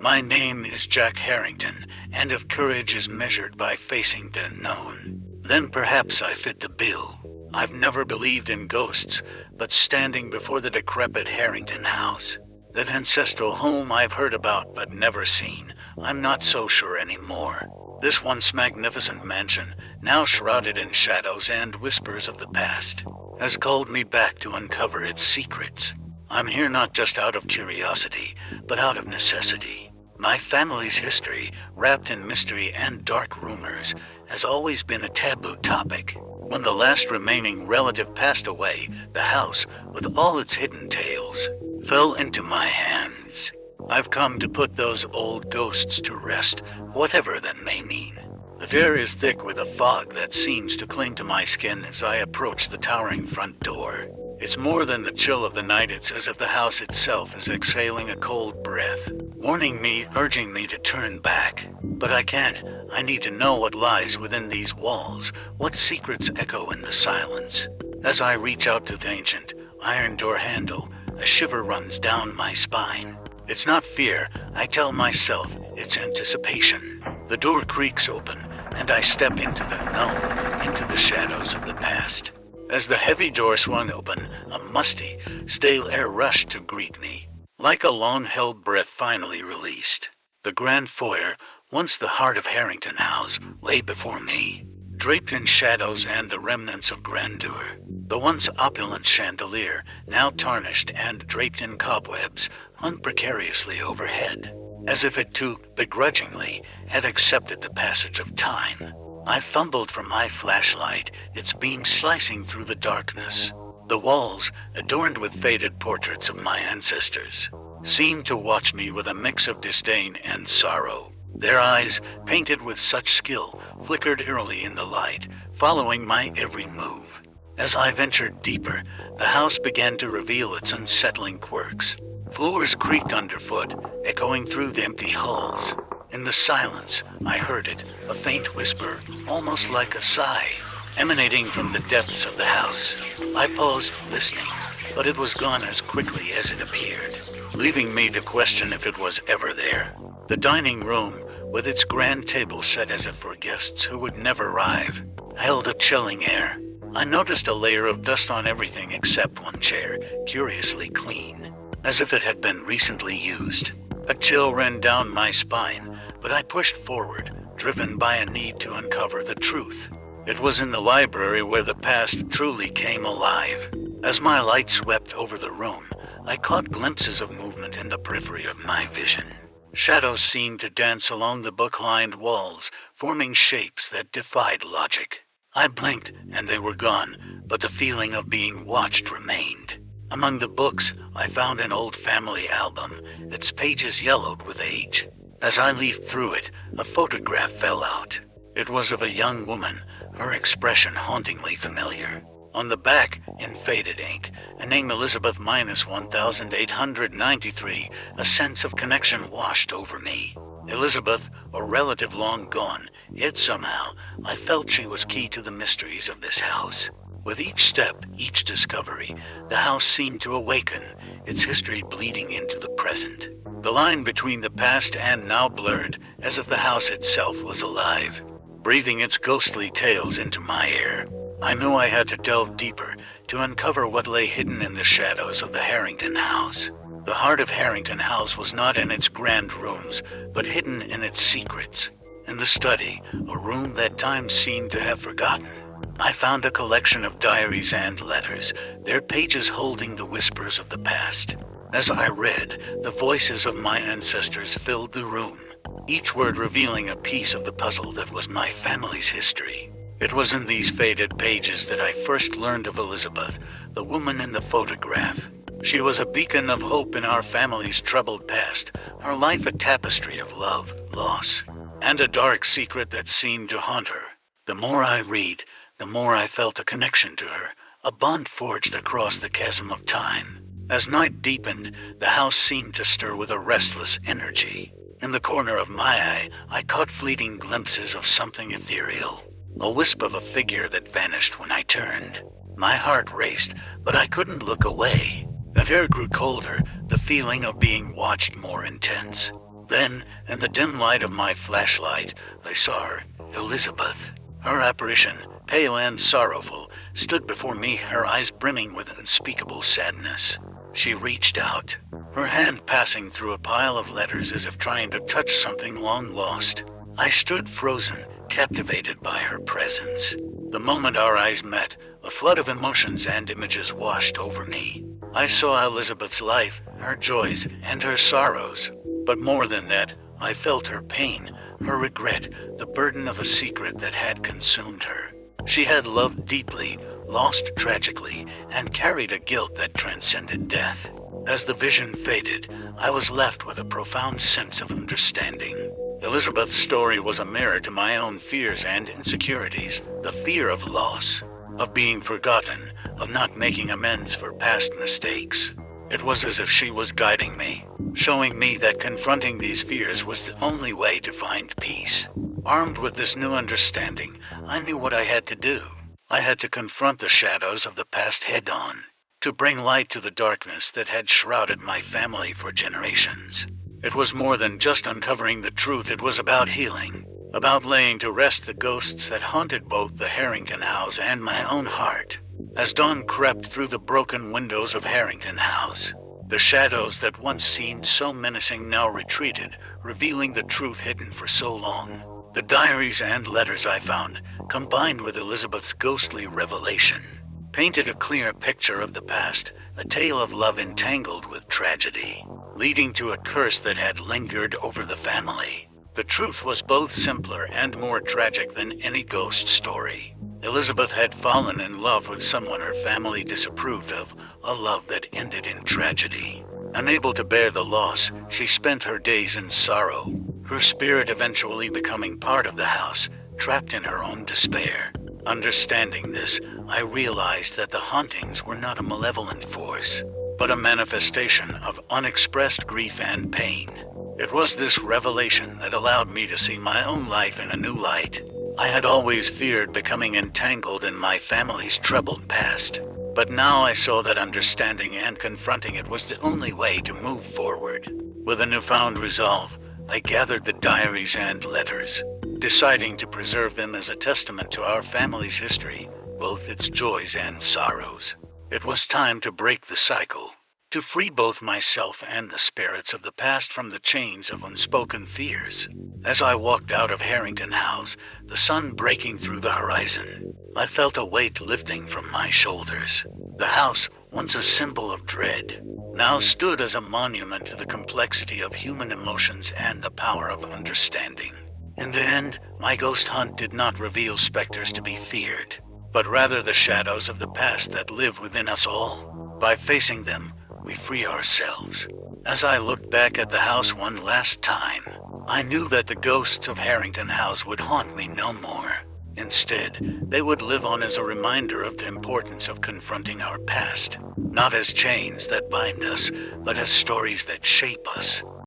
My name is Jack Harrington, and if courage is measured by facing the unknown, then perhaps I fit the bill. I've never believed in ghosts, but standing before the decrepit Harrington House, that ancestral home I've heard about but never seen, I'm not so sure anymore. This once magnificent mansion, now shrouded in shadows and whispers of the past, has called me back to uncover its secrets. I'm here not just out of curiosity, but out of necessity. My family's history, wrapped in mystery and dark rumors, has always been a taboo topic. When the last remaining relative passed away, the house, with all its hidden tales, fell into my hands. I've come to put those old ghosts to rest, whatever that may mean. The air is thick with a fog that seems to cling to my skin as I approach the towering front door. It's more than the chill of the night, it's as if the house itself is exhaling a cold breath, warning me, urging me to turn back. But I can't. I need to know what lies within these walls, what secrets echo in the silence. As I reach out to the ancient, iron door handle, a shiver runs down my spine. It's not fear, I tell myself, it's anticipation. The door creaks open, and I step into the unknown, into the shadows of the past. As the heavy door swung open, a musty, stale air rushed to greet me, like a long-held breath finally released. The grand foyer, once the heart of Harrington House, lay before me, draped in shadows and the remnants of grandeur. The once opulent chandelier, now tarnished and draped in cobwebs, hung precariously overhead, as if it too, begrudgingly, had accepted the passage of time. I fumbled for my flashlight, its beam slicing through the darkness. The walls, adorned with faded portraits of my ancestors, seemed to watch me with a mix of disdain and sorrow. Their eyes, painted with such skill, flickered eerily in the light, following my every move. As I ventured deeper, the house began to reveal its unsettling quirks. Floors creaked underfoot, echoing through the empty halls. In the silence, I heard it, a faint whisper, almost like a sigh, emanating from the depths of the house. I paused, listening, but it was gone as quickly as it appeared, leaving me to question if it was ever there. The dining room, with its grand table set as if for guests who would never arrive, held a chilling air. I noticed a layer of dust on everything except one chair, curiously clean, as if it had been recently used. A chill ran down my spine, but I pushed forward, driven by a need to uncover the truth. It was in the library where the past truly came alive. As my light swept over the room, I caught glimpses of movement in the periphery of my vision. Shadows seemed to dance along the book-lined walls, forming shapes that defied logic. I blinked, and they were gone, but the feeling of being watched remained. Among the books, I found an old family album, its pages yellowed with age. As I leafed through it, a photograph fell out. It was of a young woman, her expression hauntingly familiar. On the back, in faded ink, a name Elizabeth -1893, a sense of connection washed over me. Elizabeth, a relative long gone, yet somehow I felt she was key to the mysteries of this house. With each step, each discovery, the house seemed to awaken, its history bleeding into the present. The line between the past and now blurred, as if the house itself was alive, breathing its ghostly tales into my ear. I knew I had to delve deeper to uncover what lay hidden in the shadows of the Harrington House. The heart of Harrington House was not in its grand rooms, but hidden in its secrets. In the study, a room that time seemed to have forgotten, I found a collection of diaries and letters, their pages holding the whispers of the past. As I read, the voices of my ancestors filled the room, each word revealing a piece of the puzzle that was my family's history. It was in these faded pages that I first learned of Elizabeth, the woman in the photograph. She was a beacon of hope in our family's troubled past, her life a tapestry of love, loss, and a dark secret that seemed to haunt her. The more I read, the more I felt a connection to her, a bond forged across the chasm of time. As night deepened, the house seemed to stir with a restless energy. In the corner of my eye, I caught fleeting glimpses of something ethereal, a wisp of a figure that vanished when I turned. My heart raced, but I couldn't look away. The air grew colder, the feeling of being watched more intense. Then, in the dim light of my flashlight, I saw her, Elizabeth. Her apparition, pale and sorrowful, stood before me, her eyes brimming with unspeakable sadness. She reached out, her hand passing through a pile of letters as if trying to touch something long lost. I stood frozen, captivated by her presence. The moment our eyes met, a flood of emotions and images washed over me. I saw Elizabeth's life, her joys, and her sorrows. But more than that, I felt her pain, her regret, the burden of a secret that had consumed her. She had loved deeply, lost tragically, and carried a guilt that transcended death. As the vision faded, I was left with a profound sense of understanding. Elizabeth's story was a mirror to my own fears and insecurities, the fear of loss, of being forgotten, of not making amends for past mistakes. It was as if she was guiding me, showing me that confronting these fears was the only way to find peace. Armed with this new understanding, I knew what I had to do. I had to confront the shadows of the past head-on, to bring light to the darkness that had shrouded my family for generations. It was more than just uncovering the truth, it was about healing, about laying to rest the ghosts that haunted both the Harrington House and my own heart. As dawn crept through the broken windows of Harrington House, the shadows that once seemed so menacing now retreated, revealing the truth hidden for so long. The diaries and letters I found, combined with Elizabeth's ghostly revelation, painted a clear picture of the past, a tale of love entangled with tragedy, leading to a curse that had lingered over the family. The truth was both simpler and more tragic than any ghost story. Elizabeth had fallen in love with someone her family disapproved of, a love that ended in tragedy. Unable to bear the loss, she spent her days in sorrow, her spirit eventually becoming part of the house, trapped in her own despair. Understanding this, I realized that the hauntings were not a malevolent force, but a manifestation of unexpressed grief and pain. It was this revelation that allowed me to see my own life in a new light. I had always feared becoming entangled in my family's troubled past, but now I saw that understanding and confronting it was the only way to move forward. With a newfound resolve, I gathered the diaries and letters, deciding to preserve them as a testament to our family's history, both its joys and sorrows. It was time to break the cycle, to free both myself and the spirits of the past from the chains of unspoken fears. As I walked out of Harrington House, the sun breaking through the horizon, I felt a weight lifting from my shoulders. The house, once a symbol of dread, now stood as a monument to the complexity of human emotions and the power of understanding. In the end, my ghost hunt did not reveal specters to be feared, but rather the shadows of the past that live within us all. By facing them, we free ourselves. As I looked back at the house one last time, I knew that the ghosts of Harrington House would haunt me no more. Instead, they would live on as a reminder of the importance of confronting our past, not as chains that bind us, but as stories that shape us.